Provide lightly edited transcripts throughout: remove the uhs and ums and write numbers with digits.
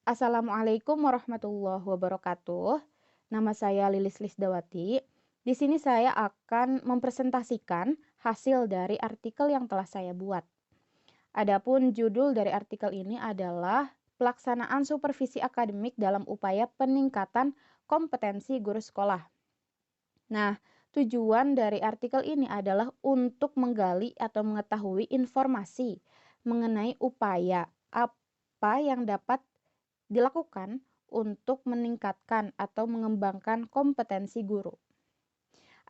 Assalamualaikum warahmatullahi wabarakatuh. Nama saya Lilis Lisdawati. Di sini saya akan mempresentasikan hasil dari artikel yang telah saya buat. Adapun judul dari artikel ini adalah pelaksanaan supervisi akademik dalam upaya peningkatan kompetensi guru sekolah. Nah, tujuan dari artikel ini adalah untuk menggali atau mengetahui informasi mengenai upaya apa yang dapat dilakukan untuk meningkatkan atau mengembangkan kompetensi guru.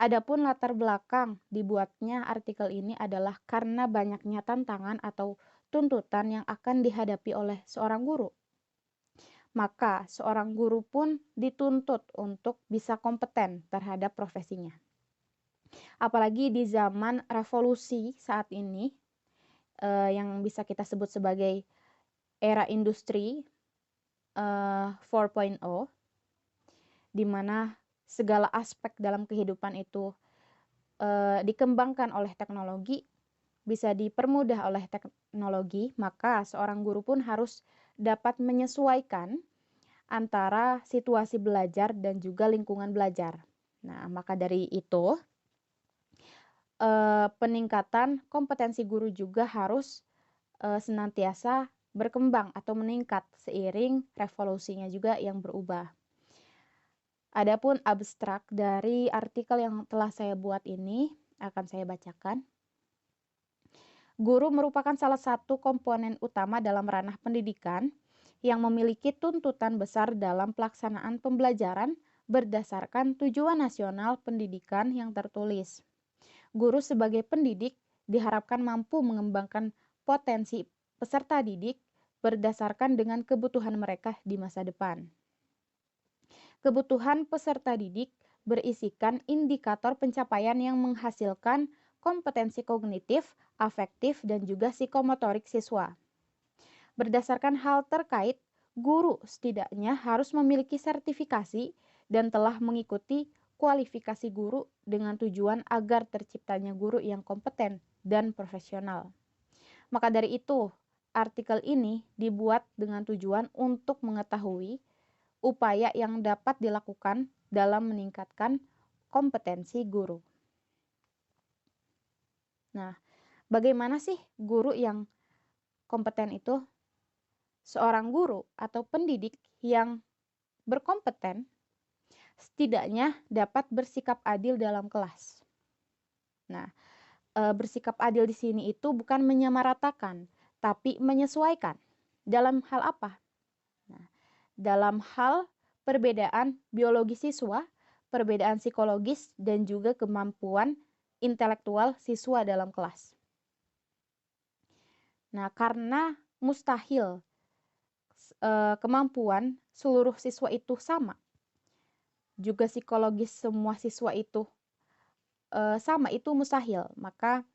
Adapun latar belakang dibuatnya artikel ini adalah karena banyaknya tantangan atau tuntutan yang akan dihadapi oleh seorang guru. Maka seorang guru pun dituntut untuk bisa kompeten terhadap profesinya. Apalagi di zaman revolusi saat ini, yang bisa kita sebut sebagai era industri 4.0, di mana segala aspek dalam kehidupan itu dikembangkan oleh teknologi, bisa dipermudah oleh teknologi, maka seorang guru pun harus dapat menyesuaikan antara situasi belajar dan juga lingkungan belajar. Nah, maka dari itu, peningkatan kompetensi guru juga harus senantiasa berkembang atau meningkat seiring revolusinya juga yang berubah. Adapun abstrak dari artikel yang telah saya buat ini akan saya bacakan. Guru merupakan salah satu komponen utama dalam ranah pendidikan yang memiliki tuntutan besar dalam pelaksanaan pembelajaran berdasarkan tujuan nasional pendidikan yang tertulis. Guru sebagai pendidik diharapkan mampu mengembangkan potensi peserta didik berdasarkan dengan kebutuhan mereka di masa depan. Kebutuhan peserta didik berisikan indikator pencapaian yang menghasilkan kompetensi kognitif, afektif, dan juga psikomotorik siswa. Berdasarkan hal terkait, guru setidaknya harus memiliki sertifikasi dan telah mengikuti kualifikasi guru dengan tujuan agar terciptanya guru yang kompeten dan profesional. Maka dari itu, artikel ini dibuat dengan tujuan untuk mengetahui upaya yang dapat dilakukan dalam meningkatkan kompetensi guru. Nah, bagaimana sih guru yang kompeten itu? Seorang guru atau pendidik yang berkompeten setidaknya dapat bersikap adil dalam kelas. Nah, bersikap adil di sini itu bukan menyamaratakan, tapi menyesuaikan. Dalam hal apa? Nah, dalam hal perbedaan biologi siswa, perbedaan psikologis, dan juga kemampuan intelektual siswa dalam kelas. Nah, karena mustahil kemampuan seluruh siswa itu sama, juga psikologis semua siswa itu sama, itu mustahil. Maka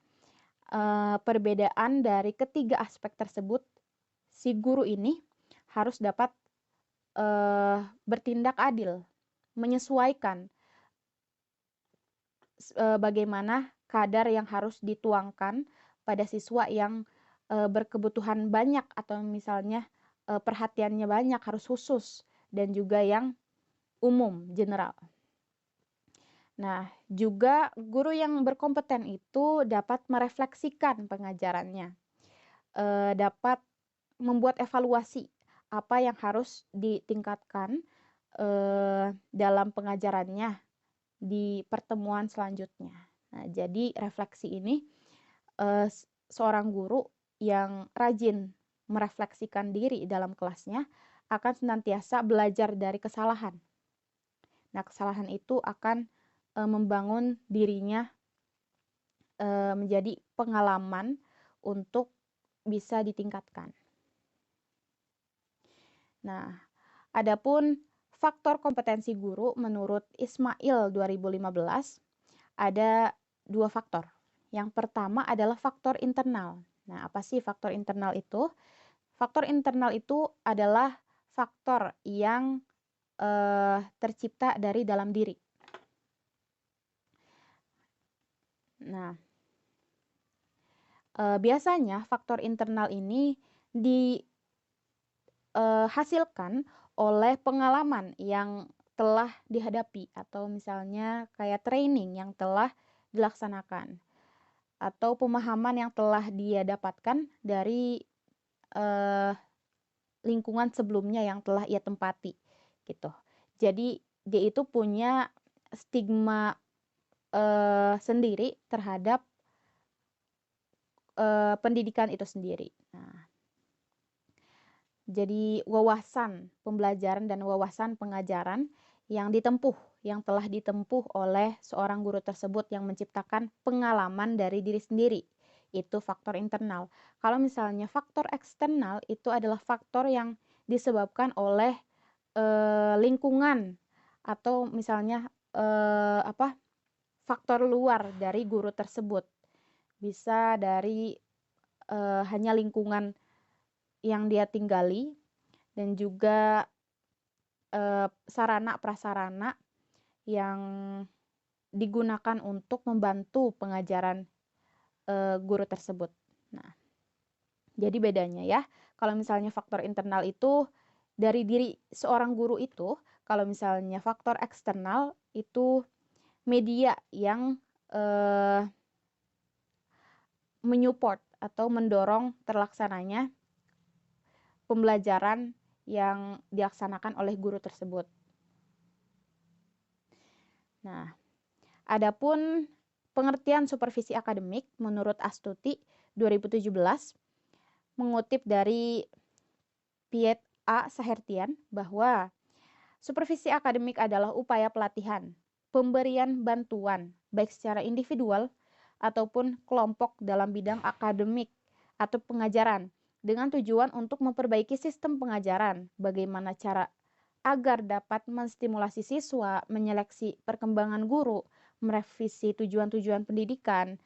perbedaan dari ketiga aspek tersebut, si guru ini harus dapat bertindak adil, menyesuaikan bagaimana kadar yang harus dituangkan pada siswa yang berkebutuhan banyak atau misalnya perhatiannya banyak, harus khusus, dan juga yang umum, general. Nah, juga guru yang berkompeten itu dapat merefleksikan pengajarannya, dapat membuat evaluasi apa yang harus ditingkatkan dalam pengajarannya di pertemuan selanjutnya. Nah, jadi refleksi ini seorang guru yang rajin merefleksikan diri dalam kelasnya akan senantiasa belajar dari kesalahan. Nah, kesalahan itu akan membangun dirinya menjadi pengalaman untuk bisa ditingkatkan. Nah, adapun faktor kompetensi guru menurut Ismail 2015 ada 2 faktor. Yang pertama adalah faktor internal. Nah, apa sih faktor internal itu? Faktor internal itu adalah faktor yang tercipta dari dalam diri. Nah, biasanya faktor internal ini hasilkan oleh pengalaman yang telah dihadapi atau misalnya kayak training yang telah dilaksanakan atau pemahaman yang telah dia dapatkan dari eh, lingkungan sebelumnya yang telah ia tempati gitu. Jadi dia itu punya stigma sendiri terhadap pendidikan itu sendiri. Nah, jadi wawasan pembelajaran dan wawasan pengajaran yang telah ditempuh oleh seorang guru tersebut yang menciptakan pengalaman dari diri sendiri. Itu faktor internal. Kalau misalnya faktor eksternal itu adalah faktor yang disebabkan oleh lingkungan atau misalnya faktor luar dari guru tersebut. Bisa dari hanya lingkungan yang dia tinggali dan juga sarana prasarana yang digunakan untuk membantu pengajaran guru tersebut. Nah, jadi bedanya ya, kalau misalnya faktor internal itu dari diri seorang guru itu, kalau misalnya faktor eksternal itu media yang menyupport atau mendorong terlaksananya pembelajaran yang dilaksanakan oleh guru tersebut. Nah, adapun pengertian supervisi akademik menurut Astuti 2017 mengutip dari Piet A. Sahertian bahwa supervisi akademik adalah upaya pelatihan, pemberian bantuan baik secara individual ataupun kelompok dalam bidang akademik atau pengajaran dengan tujuan untuk memperbaiki sistem pengajaran, bagaimana cara agar dapat menstimulasi siswa, menyeleksi perkembangan guru, merevisi tujuan-tujuan pendidikan,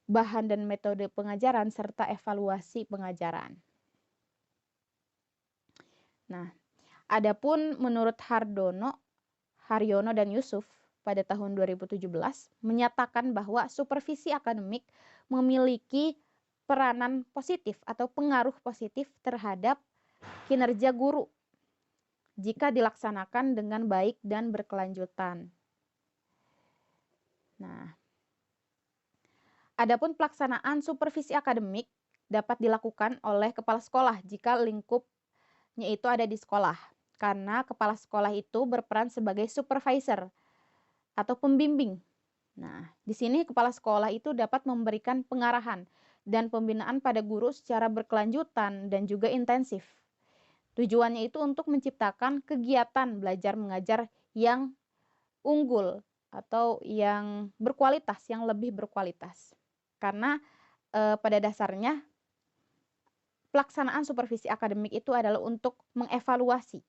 bahan dan metode pengajaran, serta evaluasi pengajaran. Nah, adapun menurut Haryono dan Yusuf pada tahun 2017 menyatakan bahwa supervisi akademik memiliki peranan positif atau pengaruh positif terhadap kinerja guru jika dilaksanakan dengan baik dan berkelanjutan. Nah, adapun pelaksanaan supervisi akademik dapat dilakukan oleh kepala sekolah jika lingkupnya itu ada di sekolah. Karena kepala sekolah itu berperan sebagai supervisor atau pembimbing. Nah, di sini kepala sekolah itu dapat memberikan pengarahan dan pembinaan pada guru secara berkelanjutan dan juga intensif. Tujuannya itu untuk menciptakan kegiatan belajar mengajar yang unggul atau yang berkualitas, yang lebih berkualitas. Karena pada dasarnya pelaksanaan supervisi akademik itu adalah untuk mengevaluasi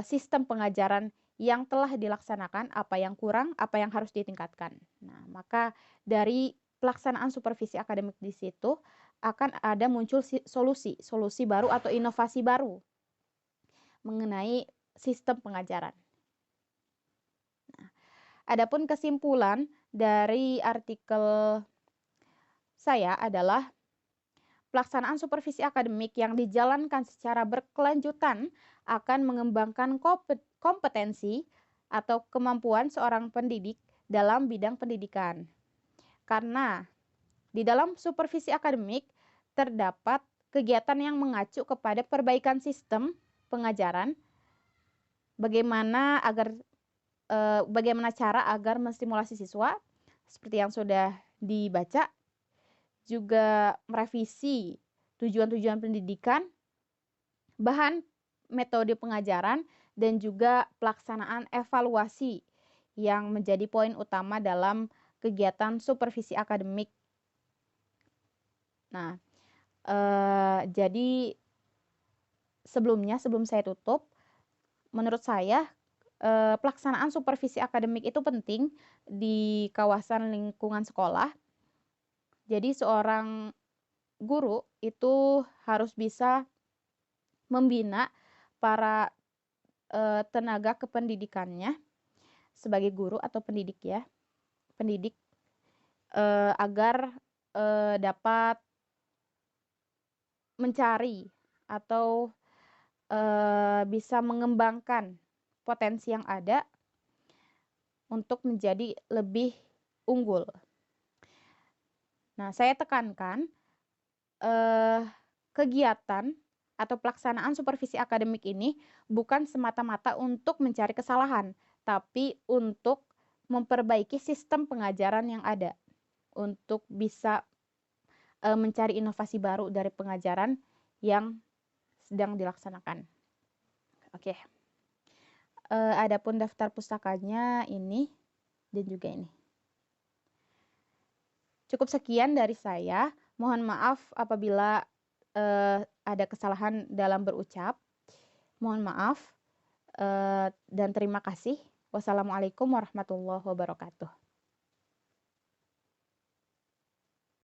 sistem pengajaran yang telah dilaksanakan, apa yang kurang, apa yang harus ditingkatkan. Nah, maka dari pelaksanaan supervisi akademik di situ akan ada muncul solusi baru atau inovasi baru mengenai sistem pengajaran. Nah, adapun kesimpulan dari artikel saya adalah pelaksanaan supervisi akademik yang dijalankan secara berkelanjutan akan mengembangkan kompetensi atau kemampuan seorang pendidik dalam bidang pendidikan. Karena di dalam supervisi akademik terdapat kegiatan yang mengacu kepada perbaikan sistem pengajaran, bagaimana cara agar menstimulasi siswa seperti yang sudah dibaca, juga merevisi tujuan-tujuan pendidikan, bahan metode pengajaran, dan juga pelaksanaan evaluasi yang menjadi poin utama dalam kegiatan supervisi akademik. Nah, jadi sebelum saya tutup, menurut saya pelaksanaan supervisi akademik itu penting di kawasan lingkungan sekolah. Jadi seorang guru itu harus bisa membina para tenaga kependidikannya sebagai guru atau pendidik agar dapat mencari atau bisa mengembangkan potensi yang ada untuk menjadi lebih unggul. Nah, saya tekankan, kegiatan atau pelaksanaan supervisi akademik ini bukan semata-mata untuk mencari kesalahan, tapi untuk memperbaiki sistem pengajaran yang ada, untuk bisa, mencari inovasi baru dari pengajaran yang sedang dilaksanakan. Oke, adapun daftar pustakanya ini dan juga ini. Cukup sekian dari saya. Mohon maaf apabila ada kesalahan dalam berucap. Mohon maaf dan terima kasih. Wassalamualaikum warahmatullahi wabarakatuh.